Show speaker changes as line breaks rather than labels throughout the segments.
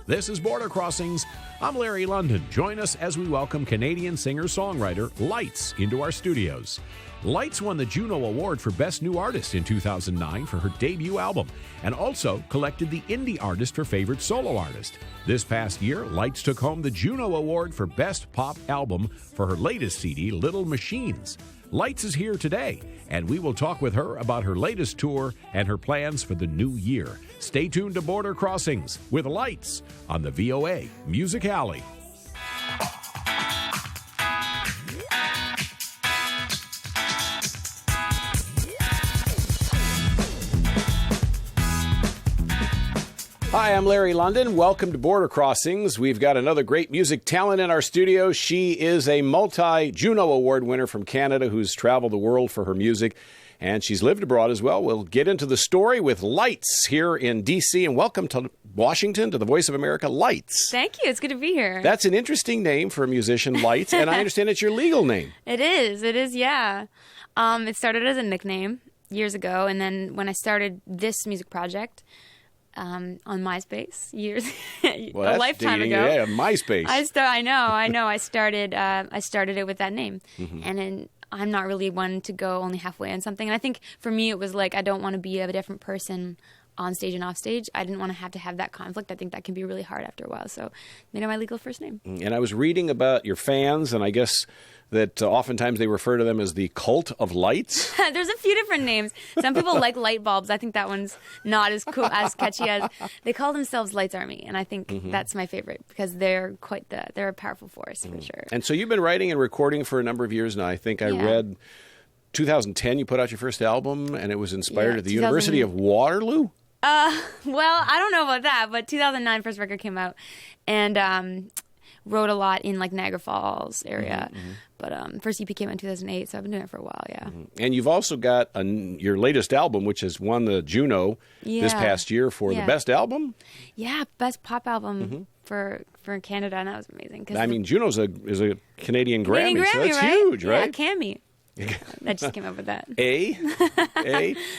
This is Border Crossings. I'm Larry London. Join us as we welcome Canadian singer-songwriter Lights into our studios. Lights won the Juno Award for Best New Artist in 2009 for her debut album, and also collected the Indie Artist for Favorite Solo Artist. This past year, Lights took home the Juno Award for Best Pop Album for her latest CD, Little Machines. Lights is here today, and we will talk with her about her latest tour and her plans for the new year. Stay tuned to Border Crossings with Lights on the VOA Music Alley. Hi, I'm Larry London. Welcome to Border Crossings. We've got another great music talent in our studio. She is a multi-Juno Award winner from Canada who's traveled the world for her music, and she's lived abroad as well. We'll get into the story with Lights here in D.C., and welcome to Washington, to the Voice of America, Lights.
Thank you. It's good to be here.
That's an interesting name for a musician, Lights, and I understand it's your legal name.
It is, yeah. It started as a nickname years ago, and then when I started this music project, on MySpace a lifetime ago.
Yeah, MySpace.
I know. I started it with that name, and then I'm not really one to go only halfway on something. And I think for me, it was like I don't want to be a different person on stage and off stage. I didn't want to have that conflict. I think that can be really hard after a while. So, made it my legal first name.
And I was reading about your fans, and I guess that oftentimes they refer to them as the Cult of Lights.
There's a few different names. Some people like light bulbs. I think that one's not as cool, as catchy as they call themselves Lights Army, and I think that's my favorite because they're a powerful force for sure.
And so you've been writing and recording for a number of years now. I think I read 2010 you put out your first album, and it was inspired at the University of Waterloo.
Well, I don't know about that, but 2009 first record came out, and wrote a lot in like Niagara Falls area. But first EP came out in 2008, so I've been doing it for a while, yeah.
And you've also got your latest album, which has won the Juno this past year for the best album?
Yeah, best pop album for Canada, and that was amazing.
I mean, Juno is a Canadian Grammy, so that's
right?
Huge, right?
Yeah, Cammy. I just came up with that.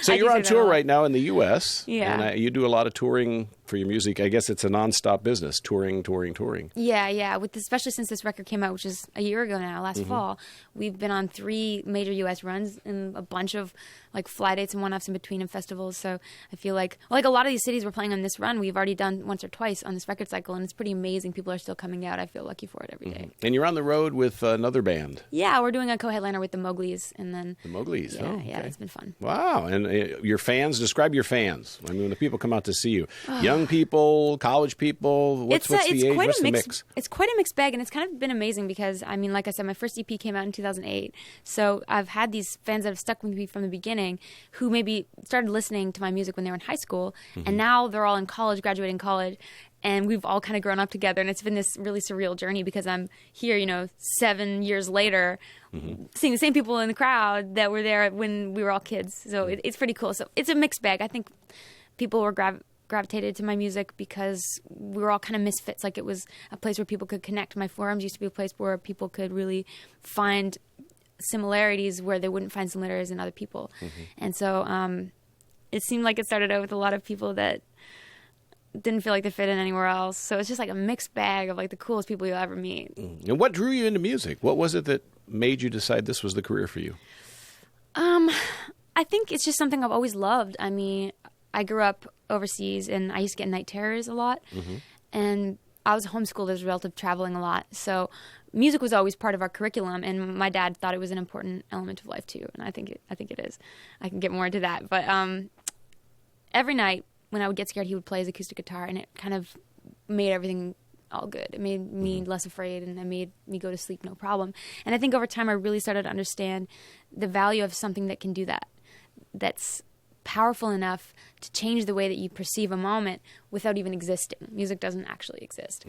So you're on tour right now in the U.S.
Yeah.
And you do a lot of touring for your music. I guess it's a nonstop business, touring.
Yeah. Especially since this record came out, which is a year ago now, last fall, we've been on 3 major U.S. runs and a bunch of like fly dates and one-offs in between and festivals. So I feel like a lot of these cities we're playing on this run, we've already done once or twice on this record cycle, and it's pretty amazing. People are still coming out. I feel lucky for it every day.
And you're on the road with another band.
Yeah, we're doing a co-headliner with the Mowgli's, and then
the Mowgli's.
Yeah, it's been fun.
Wow. And your fans, describe your fans. I mean, when the people come out to see you, young people, college people, what's the age? What's the mix?
It's quite a mixed bag, and it's kind of been amazing because, I mean, like I said, my first EP came out in 2008. So I've had these fans that have stuck with me from the beginning who maybe started listening to my music when they were in high school, and now they're all in college, graduating college, and we've all kind of grown up together, and it's been this really surreal journey because I'm here, 7 years later, seeing the same people in the crowd that were there when we were all kids. So it's pretty cool. So it's a mixed bag. I think people were gravitated to my music because we were all kind of misfits. Like, it was a place where people could connect. My forums used to be a place where people could really find similarities where they wouldn't find similarities in other people. And so it seemed like it started out with a lot of people that didn't feel like they fit in anywhere else. So it's just like a mixed bag of like the coolest people you'll ever meet.
And what drew you into music? What was it that made you decide this was the career for you?
I think it's just something I've always loved. I mean, I grew up overseas, and I used to get night terrors a lot. And I was homeschooled as a result of traveling a lot. So music was always part of our curriculum, and my dad thought it was an important element of life too. And I think it is. I can get more into that. But every night when I would get scared, he would play his acoustic guitar, and it kind of made everything all good. It made me less afraid, and it made me go to sleep no problem. And I think over time I really started to understand the value of something that can do that. That's powerful enough to change the way that you perceive a moment without even existing. Music doesn't actually exist.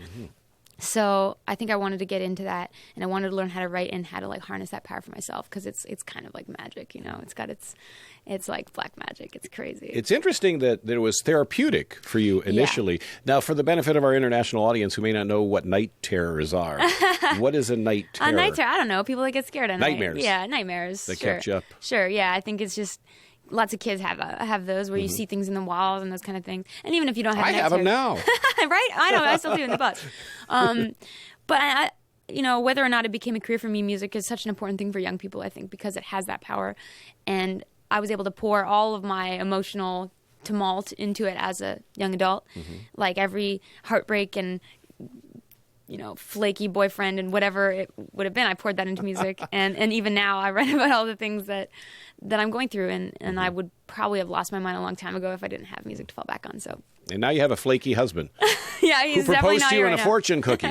So I think I wanted to get into that, and I wanted to learn how to write and how to like harness that power for myself, because it's kind of like magic, it's like black magic. It's crazy.
It's interesting that it was therapeutic for you initially. Now, for the benefit of our international audience who may not know what night terrors are, what is a night terror?
A night terror, I don't know. People that get scared at night.
Nightmares.
Yeah, nightmares.
That catch you up.
Sure, yeah. I think it's just lots of kids have those where you see things in the walls and those kind of things. And even if you don't have
I have them now.
Right? I know. I still do in the bus. But I, whether or not it became a career for me, music is such an important thing for young people, I think, because it has that power. And I was able to pour all of my emotional tumult into it as a young adult. Like every heartbreak and flaky boyfriend and whatever it would have been, I poured that into music. and even now I write about all the things that I'm going through, and I would probably have lost my mind a long time ago if I didn't have music to fall back on. So. And
now you have a flaky husband.
Yeah, he's
who
definitely
proposed
not
to you
right
in a
now.
fortune cookie.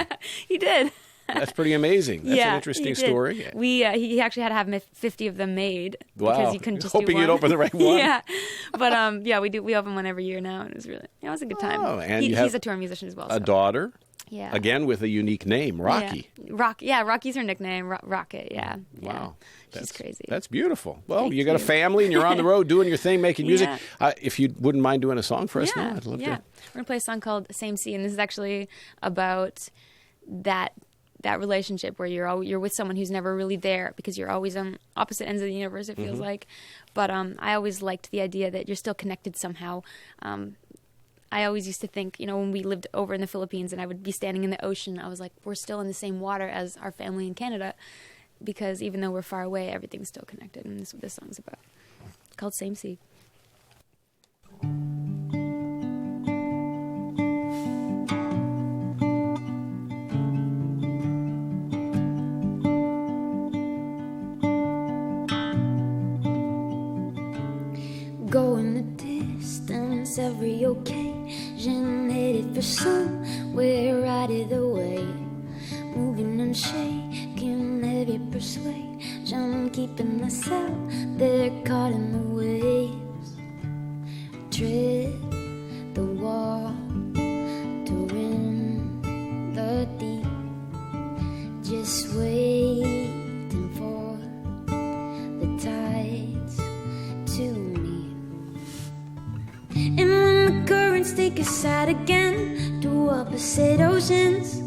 He did.
That's pretty amazing. That's an interesting story.
He actually had to have 50 of them made because he couldn't just
hoping
do one.
you'd open the right one.
Yeah, but we open one every year now, and it was a good time.
Oh, and
he's a touring musician as well.
A daughter.
Yeah.
Again with a unique name, Rocky.
Yeah, Rocky's her nickname. Rocket. Yeah.
Wow.
She's crazy.
That's beautiful. Well,
Thank
you got a family and you're on the road doing your thing, making music.
Yeah.
If you wouldn't mind doing a song for us now, I'd love to.
We're gonna play a song called "Same Sea," and this is actually about that relationship where you're with someone who's never really there because you're always on opposite ends of the universe. It feels like, but I always liked the idea that you're still connected somehow. I always used to think, when we lived over in the Philippines and I would be standing in the ocean, I was like, we're still in the same water as our family in Canada, because even though we're far away, everything's still connected, and that's what this song's about. It's called "Same Sea." Going the distance every occasion, headed for somewhere out of the way, moving and shaking every persuasion, keeping myself there caught in the waves, tread the water in the deep, just waiting for the tides to meet. And when the currents take us out again to opposite oceans,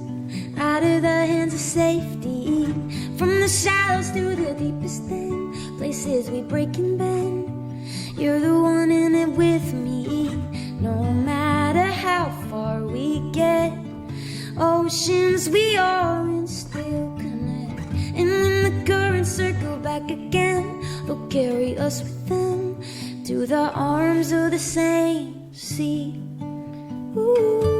out of the hands of safety, from the shallows to the deepest end, places we break and bend, you're the one in it with me, no matter how far we get. Oceans we are and still connect. And when the currents circle back again, they'll carry us with them to the arms of the same sea. Ooh.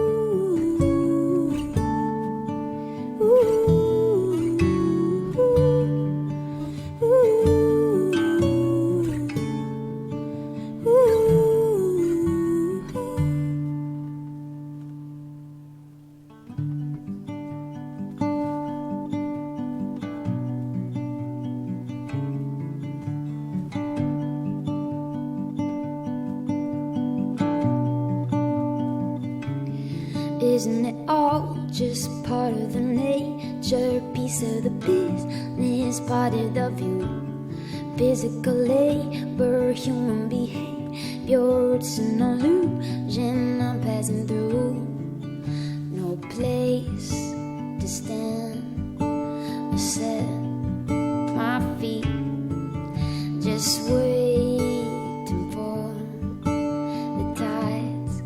Isn't it all just part of the nature, piece of the business, part of the view? Physical labor, human behavior, it's an illusion I'm passing through. No place to stand or set my feet, just waiting for the tides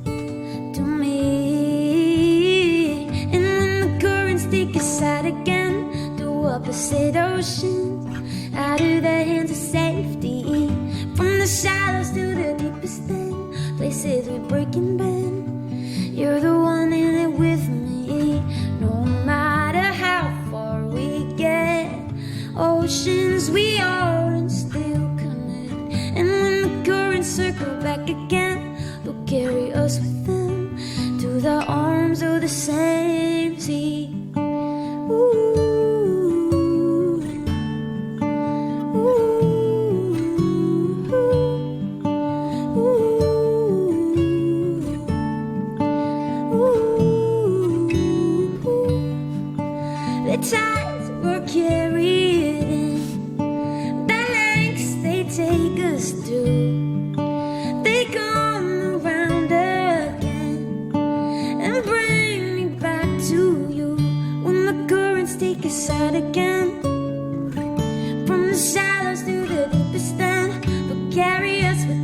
to meet. And when the currents take us out again to opposite oceans, out of the hands of safety, from the shallows to the deepest end, places we break and bend, you're the one in it with me, no matter how far we get. Oceans we are and still connect. And when the currents circle back again, they'll carry us with them to the arms of the same sea. Ooh. The tides were carried in, the lengths they take us through, they come around again and bring me back to you. When the currents take us out again, from the shallows to the deepest end, they'll carry us with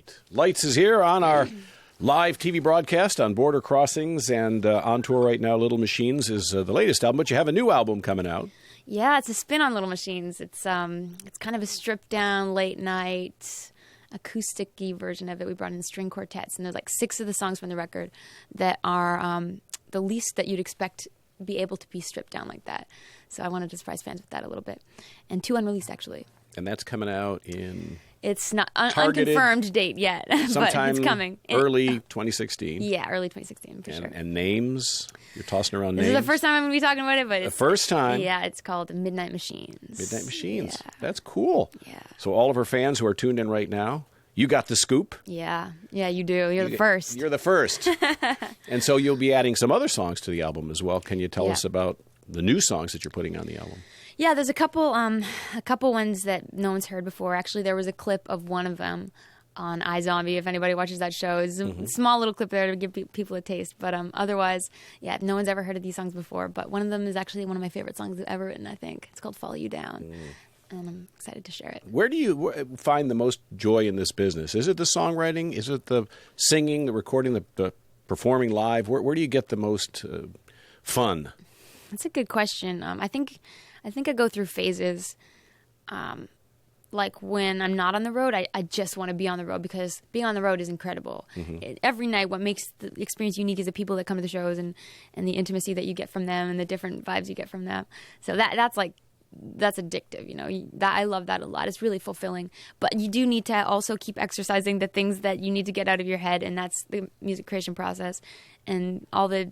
right. Lights is here on our live TV broadcast on Border Crossings, and on tour right now, Little Machines is the latest album, but you have a new album coming out.
Yeah, it's a spin on Little Machines. It's kind of a stripped down, late night, acoustic-y version of it. We brought in string quartets, and there's like 6 of the songs from the record that are the least that you'd expect be able to be stripped down like that. So I wanted to surprise fans with that a little bit. And 2 unreleased, actually.
And that's coming out in...
It's not unconfirmed date yet, but it's coming.
Early 2016.
Yeah, early 2016 for sure.
And names? You're tossing around names?
This is the first time I'm going to be talking about it, but it's...
The first time?
Yeah, it's called Midnight Machines.
Midnight Machines.
Yeah.
That's cool.
Yeah.
So all of our fans who are tuned in right now, you got the scoop.
Yeah, you do. You're the first.
You're the first. And so you'll be adding some other songs to the album as well. Can you tell us about the new songs that you're putting on the album?
Yeah, there's a couple ones that no one's heard before. Actually, there was a clip of one of them on iZombie. If anybody watches that show, it's a small little clip there to give people a taste. But otherwise, yeah, no one's ever heard of these songs before. But one of them is actually one of my favorite songs I've ever written, I think. It's called Follow You Down. And I'm excited to share it.
Where do you find the most joy in this business? Is it the songwriting? Is it the singing, the recording, the performing live? Where do you get the most fun?
That's a good question. I think I go through phases. Like when I'm not on the road, I just want to be on the road because being on the road is incredible. Every night, what makes the experience unique is the people that come to the shows and the intimacy that you get from them and the different vibes you get from them. So that's addictive, you know. I love that a lot. It's really fulfilling. But you do need to also keep exercising the things that you need to get out of your head, and that's the music creation process and all the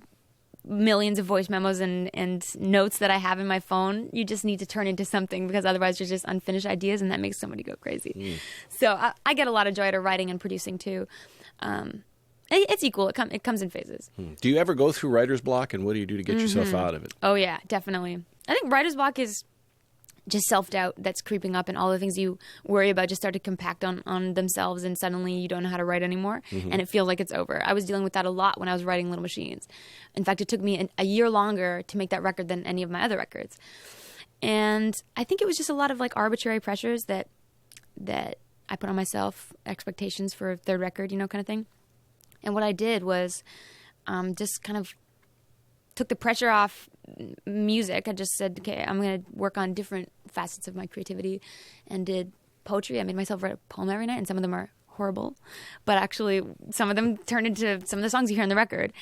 millions of voice memos and notes that I have in my phone. You just need to turn into something because otherwise you're just unfinished ideas, and that makes somebody go crazy. So I get a lot of joy out of writing and producing too. It's equal. It comes in phases.
Do you ever go through writer's block, and what do you do to get yourself out of it?
Oh yeah, definitely. I think writer's block is just self-doubt that's creeping up, and all the things you worry about just start to compact on themselves, and suddenly you don't know how to write anymore, and it feels like it's over. I was dealing with that a lot when I was writing Little Machines. In fact, it took me a year longer to make that record than any of my other records. And I think it was just a lot of like arbitrary pressures that I put on myself, expectations for a third record, kind of thing. And what I did was just kind of took the pressure off music. I just said, okay, I'm going to work on different facets of my creativity, and did poetry. I made myself write a poem every night, and some of them are horrible, but actually some of them turned into some of the songs you hear on the record.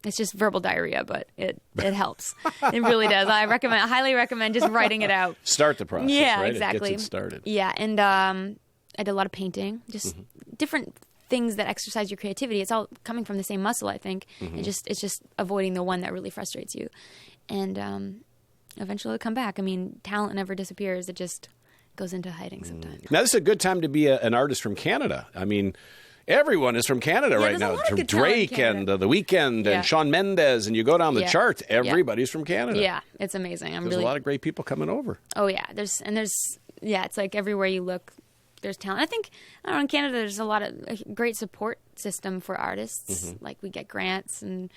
It's just verbal diarrhea, but it helps. It really does. I highly recommend just writing it out.
Start the process.
Yeah,
right?
exactly.
It gets it started.
Yeah, and I did a lot of painting, just different things that exercise your creativity. It's all coming from the same muscle, I think. It's just avoiding the one that really frustrates you, and eventually it'll come back. I mean, talent never disappears. It just goes into hiding sometimes.
Now, this is a good time to be an artist from Canada. I mean, everyone is from Canada right now. From Drake and The Weeknd and Shawn Mendes, and you go down the chart, everybody's from Canada.
Yeah, it's amazing.
There's a lot of great people coming over.
Oh yeah, it's like everywhere you look, there's talent. I think in Canada there's a great support system for artists. Like we get grants and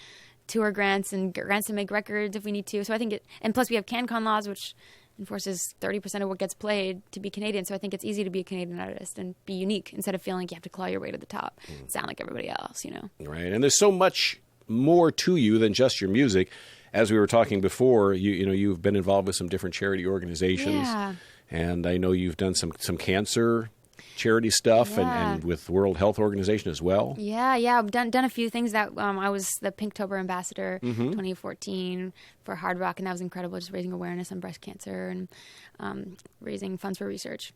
tour grants and grants to make records if we need to. So I think and plus we have CanCon laws, which enforces 30% of what gets played to be Canadian. So I think it's easy to be a Canadian artist and be unique instead of feeling like you have to claw your way to the top, sound like everybody else, Right. And there's so much more to you than just your music. As we were talking before, you've been involved with some different charity organizations. Yeah. And I know you've done some cancer charity stuff and with World Health Organization as well. Yeah. I've done a few things. That I was the Pinktober ambassador 2014 for Hard Rock, and that was incredible, just raising awareness on breast cancer and raising funds for research.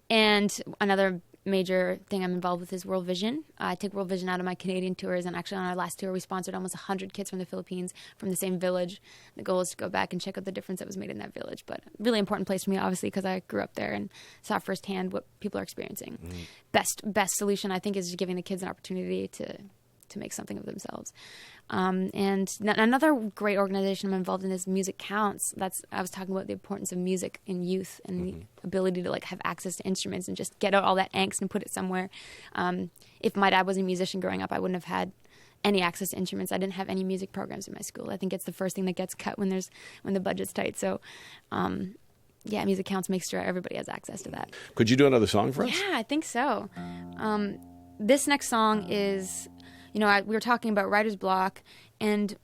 And another major thing I'm involved with is World Vision. I take World Vision out of my Canadian tours, and actually on our last tour we sponsored almost 100 kids from the Philippines from the same village. The goal is to go back and check out the difference that was made in that village, but really important place for me, obviously, because I grew up there and saw firsthand what people are experiencing. Best solution, I think, is just giving the kids an opportunity to make something of themselves. And another great organization I'm involved in is Music Counts. I was talking about the importance of music in youth and the ability to have access to instruments and just get out all that angst and put it somewhere. If my dad was a musician growing up, I wouldn't have had any access to instruments. I didn't have any music programs in my school. I think it's the first thing that gets cut when the budget's tight. So Music Counts makes sure everybody has access to that.
Could you do another song for us?
Yeah, I think so. This next song is, we were talking about writer's block and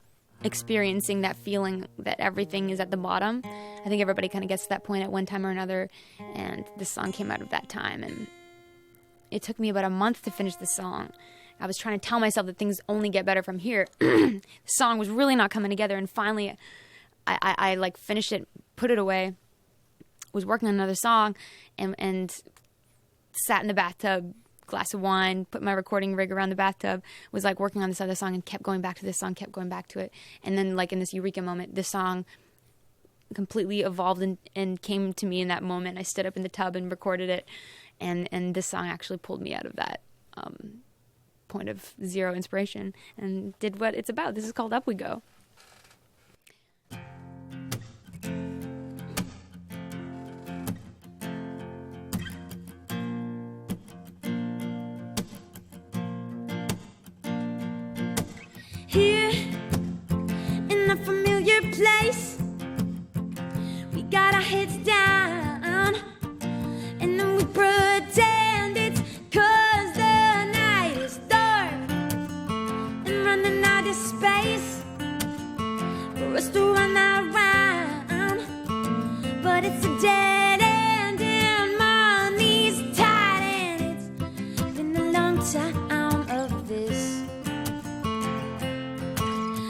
experiencing that feeling that everything is at the bottom. I think everybody kind of gets to that point at one time or another, and this song came out of that time. And it took me about a month to finish the song. I was trying to tell myself that things only get better from here. The song was really not coming together, and finally I like finished it, put it away, was working on another song, and sat in the bathtub, glass of wine, put my recording rig around the bathtub, was like working on this other song and kept going back to this song, kept going back to it. And then like in this eureka moment, this song completely evolved and came to me in that moment. I stood up in the tub and recorded it, and this song actually pulled me out of that point of zero inspiration and did what it's about. This is called Up We Go.
Here in a familiar place, we got our heads down, and then we pretend it's 'cause the night is dark and running out of space for us to run around. But it's a dead end and money's tight, and it's been a long time of this.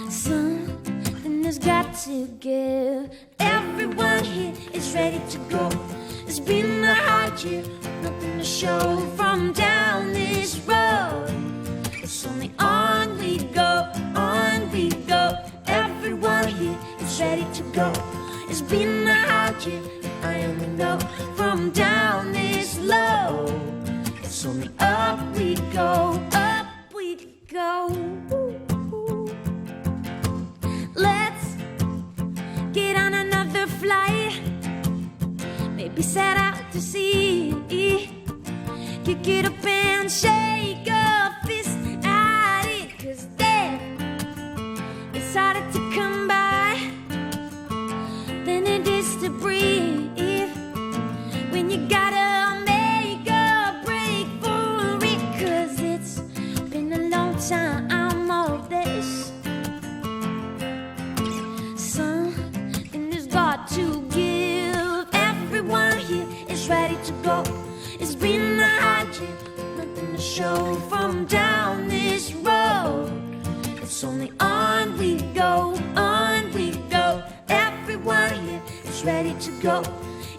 Something has got to give. Everyone here is ready to go. It's been a hard year, nothing to show from down this road. It's only on we go, on we go. Everyone here is ready to go. It's been a hard year, I only know from down this low. It's only up we go, up we go. Let's get on another flight, maybe set out to sea. Kick it up and shake a fist at it, 'cause death is harder to come by than it is to breathe. When you gotta make a break for it, 'cause it's been a long time of this. Something has got to give. Everyone here is ready to go. It's been a hard year, nothing to show from down this road. It's only on we go, on we go. Everyone here is ready to go.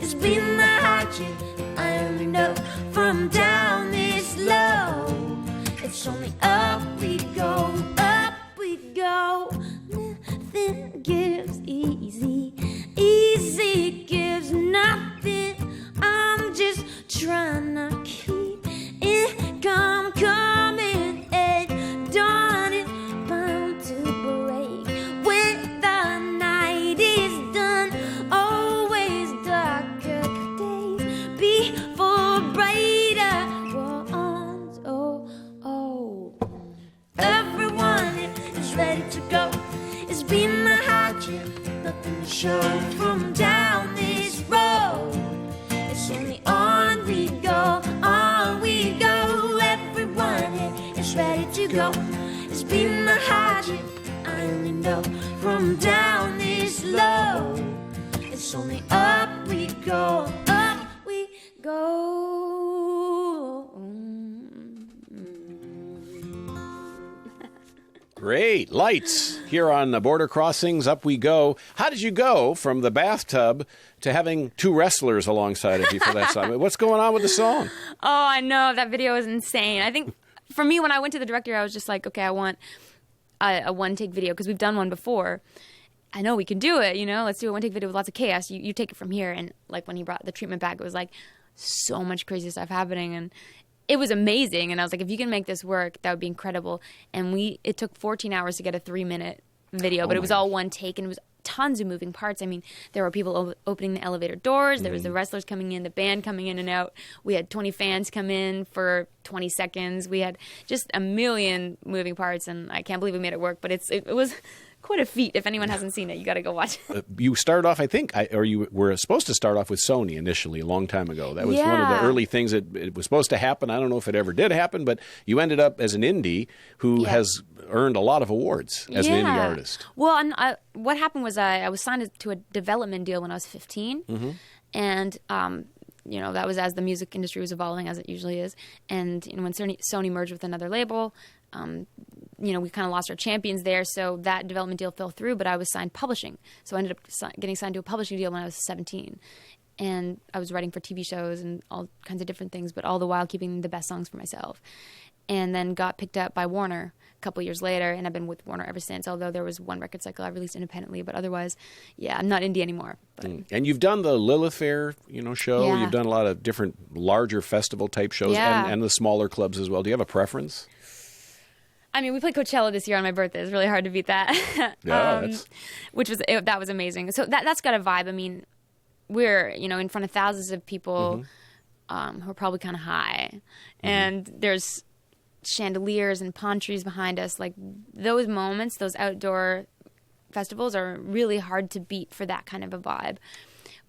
It's been a hard year, I only know from down this low. It's only up we go, up we go. Nothing gives easy, easy gives nothing. I'm just trying to keep income coming, and darn it, bound to break when the night is done. Always darker days before brighter ones. Oh, oh. Everyone is ready to go. It's been a hard year, nothing to show from down this road. It's only on we go, on we go. Everyone is ready to go. It's been a hard year, I only know from down this low. It's only up we go, up we go.
Great. Lights here on the Border Crossings. Up we go. How did you go from the bathtub to having two wrestlers alongside of you for that song? What's going on with the song?
Oh, I know. That video is insane. I think for me, when I went to the director, I was just like, okay, I want a one-take video because we've done one before. I know we can do it, Let's do a one-take video with lots of chaos. You take it from here. And like when he brought the treatment back, it was like so much crazy stuff happening. And it was amazing. And I was like, if you can make this work, that would be incredible. And it took 14 hours to get a 3-minute video, but it was all one take, and it was tons of moving parts. I mean, there were people opening the elevator doors. There was the wrestlers coming in, the band coming in and out. We had 20 fans come in for 20 seconds. We had just a million moving parts, and I can't believe we made it work, but it was quite a feat. If anyone hasn't seen it, you got to go watch it.
You started off, I think, or you were supposed to start off with Sony initially a long time ago. That was one of the early things that it was supposed to happen. I don't know if it ever did happen, but you ended up as an indie who has earned a lot of awards as an indie artist.
Well, what happened was I was signed to a development deal when I was 15, and that was as the music industry was evolving, as it usually is. And when Sony merged with another label, we kind of lost our champions there, so that development deal fell through, but I was signed publishing. So I ended up getting signed to a publishing deal when I was 17. And I was writing for TV shows and all kinds of different things, but all the while keeping the best songs for myself. And then got picked up by Warner a couple years later, and I've been with Warner ever since, although there was one record cycle I released independently, but otherwise, I'm not indie anymore. But.
And you've done the Lilith Fair, show.
Yeah.
You've done a lot of different larger festival-type shows and the smaller clubs as well. Do you have a preference?
I mean, we played Coachella this year on my birthday. It's really hard to beat that. That was amazing. So that's got a vibe. I mean, we're, in front of thousands of people who are probably kind of high. And there's chandeliers and palm trees behind us. Like, those moments, those outdoor festivals are really hard to beat for that kind of a vibe.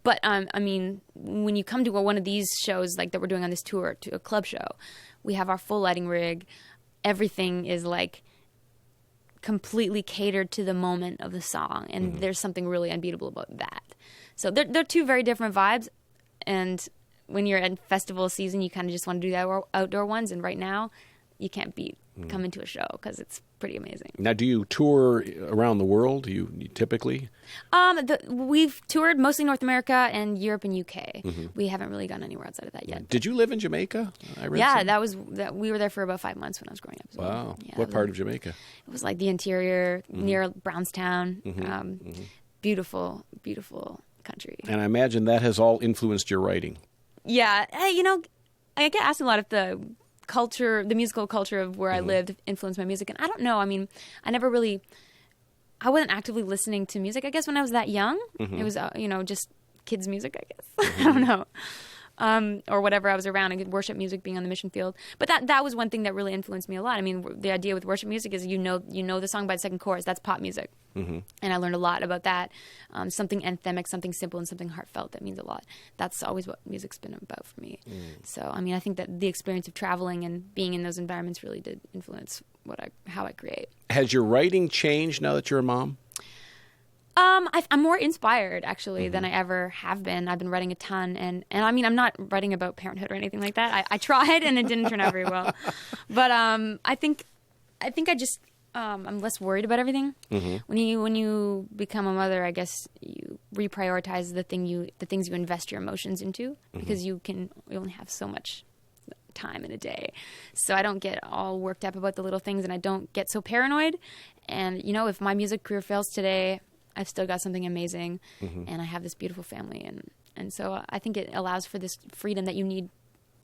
But, I mean, when you come to one of these shows like that we're doing on this tour, to a club show, we have our full lighting rig. Everything is like completely catered to the moment of the song, and there's something really unbeatable about that. So they're two very different vibes, and when you're in festival season, you kind of just want to do the outdoor ones, and right now, you can't beat coming to a show because it's pretty amazing.
Now, do you tour around the world? Do you typically?
We've toured mostly North America and Europe and UK. We haven't really gone anywhere outside of that yet.
Did you live in Jamaica?
We were there for about 5 months when I was growing up. So,
wow. What part of Jamaica?
It was like the interior, near Brownstown. Beautiful, beautiful country.
And I imagine that has all influenced your writing.
Yeah. Hey, I get asked a lot if the musical culture of where I lived influenced my music. And I don't know. I mean, I wasn't actively listening to music, I guess, when I was that young. It was, just kids' music, I guess. I don't know. Or whatever I was around. I could worship music being on the mission field. But that was one thing that really influenced me a lot. I mean, the idea with worship music is you know the song by the second chorus. That's pop music. And I learned a lot about that. Something anthemic, something simple, and something heartfelt that means a lot. That's always what music's been about for me. So, I mean, I think that the experience of traveling and being in those environments really did influence how I create.
Has your writing changed now that you're a mom?
I'm more inspired, actually, than I ever have been. I've been writing a ton, and I mean, I'm not writing about parenthood or anything like that. I tried, and it didn't turn out very well. But I think I just I'm less worried about everything. When you become a mother, I guess you reprioritize the things you invest your emotions into, because you only have so much time in a day. So I don't get all worked up about the little things, and I don't get so paranoid. And if my music career fails today, I've still got something amazing, and I have this beautiful family, and so I think it allows for this freedom that you need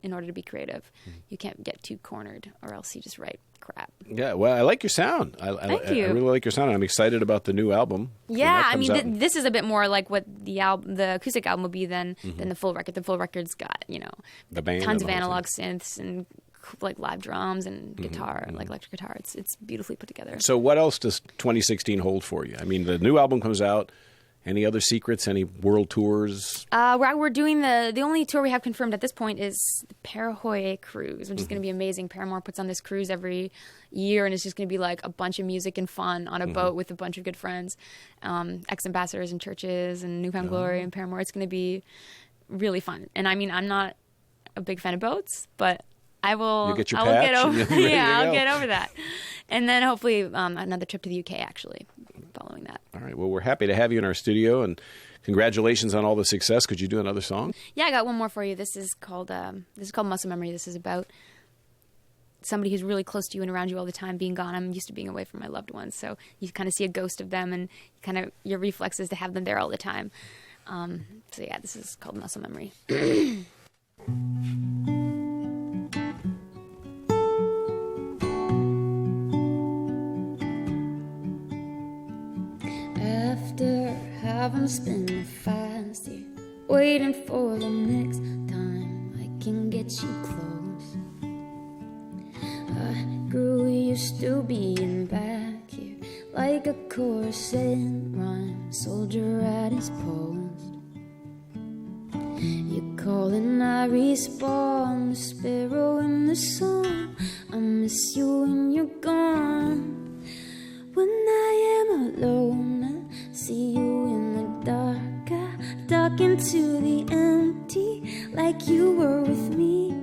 in order to be creative. You can't get too cornered, or else you just write crap.
Yeah, well, I like your sound.
Thank you.
I really like your sound, and I'm excited about the new album.
Yeah, I mean, this is a bit more like what the acoustic album will be than the full record. The full record's got
the band,
tons of analog synths and like live drums and guitar, like electric guitar. It's beautifully put together.
So what else does 2016 hold for you? I mean, the new album comes out. Any other secrets? Any world tours?
We're doing the only tour we have confirmed at this point is the Paraguay cruise, which is going to be amazing. Paramore puts on this cruise every year, and it's just going to be like a bunch of music and fun on a boat with a bunch of good friends, ex-ambassadors and churches and New Found Glory and Paramore. It's going to be really fun. And I mean, I'm not a big fan of boats, but I will.
You get your patch.
I'll get over that, and then hopefully another trip to the UK actually following that.
All right. Well, we're happy to have you in our studio, and congratulations on all the success. Could you do another song?
Yeah, I got one more for you. This is called Muscle Memory. This is about somebody who's really close to you and around you all the time being gone. I'm used to being away from my loved ones, so you kind of see a ghost of them, and kind of your reflex is to have them there all the time. So yeah, this is called Muscle Memory.
After having spent the past year waiting for the next time I can get you close, I grew used to being back here like a chorus in rhyme, soldier at his post. You call and I respond, the sparrow in the song. I miss you when you're gone. When I am alone, I see you in the dark. I duck into the empty like you were with me.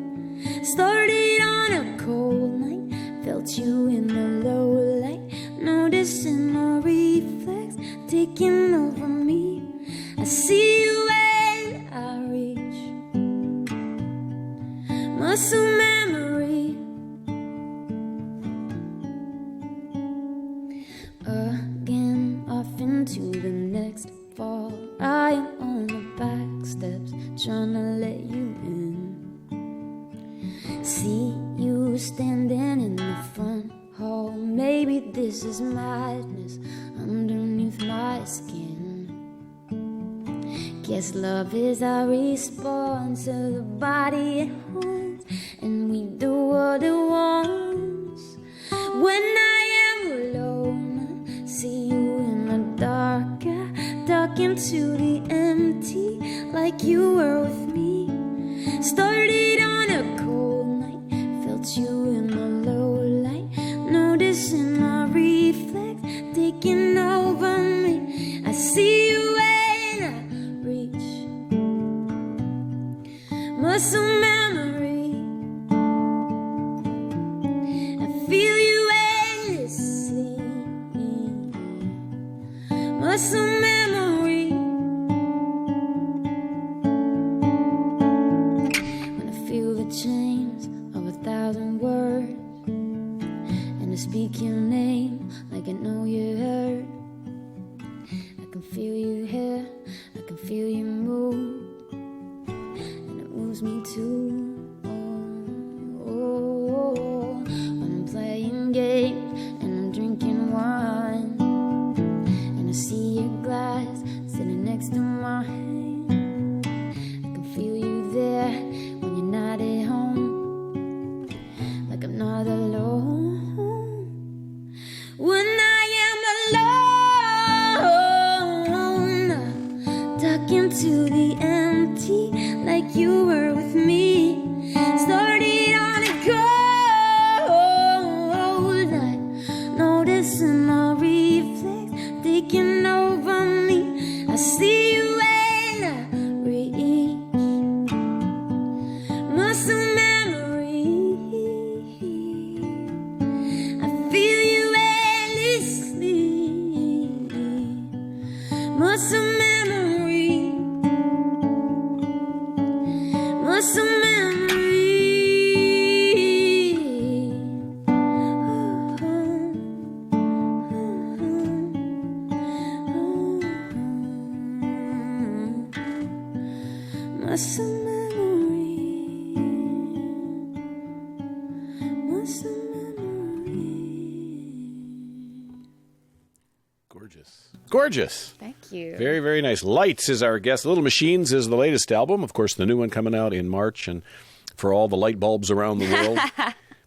Started on a cold night, felt you in the low light, noticing my reflex taking over me. I see you when I reach muscle memory. Again, off into the next fall. I am on the back steps, trying to let you in. See you standing in the front hall. Maybe this is madness underneath my skin. Guess love is our response to the body it haunts, and we do what it wants. When I am alone, I see you in the dark. I duck into the empty like you were with me. Started on a cold night, felt you in the low light, noticing my reflex taking over me. I see you when I reach muscle memory. I feel you endlessly, muscle memory. When I feel the chains of 1,000 words, and I speak your name like I know you heard. I can feel you here, I can feel you move, and it moves me too. Oh, when I'm playing games and I'm drinking wine, and I see your glass sitting next to mine. I can feel you there when you're not at home, like I'm not alone. When I am alone, duck into the empty like you were with me. Started on a cold night, noticing my reflex taking over me. I see you when I reach muscle memory. I feel you endlessly, muscle memory, muscle memory. Muscle memory, muscle memory.
Gorgeous. Gorgeous.
Thank you.
Very, very nice. Lights is our guest. Little Machines is the latest album. Of course, the new one coming out in March. And for all the light bulbs around the world,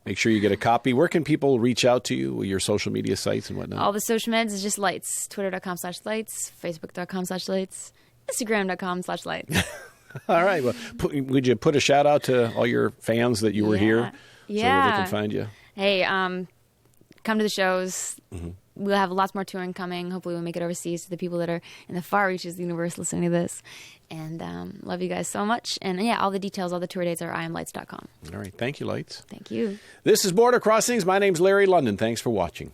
make sure you get a copy. Where can people reach out to you, your social media sites and whatnot?
All the social meds is just Lights. Twitter.com/Lights, Facebook.com/Lights, Instagram.com/Lights.
All right. Well, would you put a shout out to all your fans that you were here so that they can find you?
Hey, come to the shows. Mm-hmm. We'll have lots more touring coming. Hopefully we'll make it overseas to the people that are in the far reaches of the universe listening to this. And love you guys so much. And yeah, all the details, all the tour dates are iamlights.com.
All right. Thank you, Lights.
Thank you.
This is Border Crossings. My name's Larry London. Thanks for watching.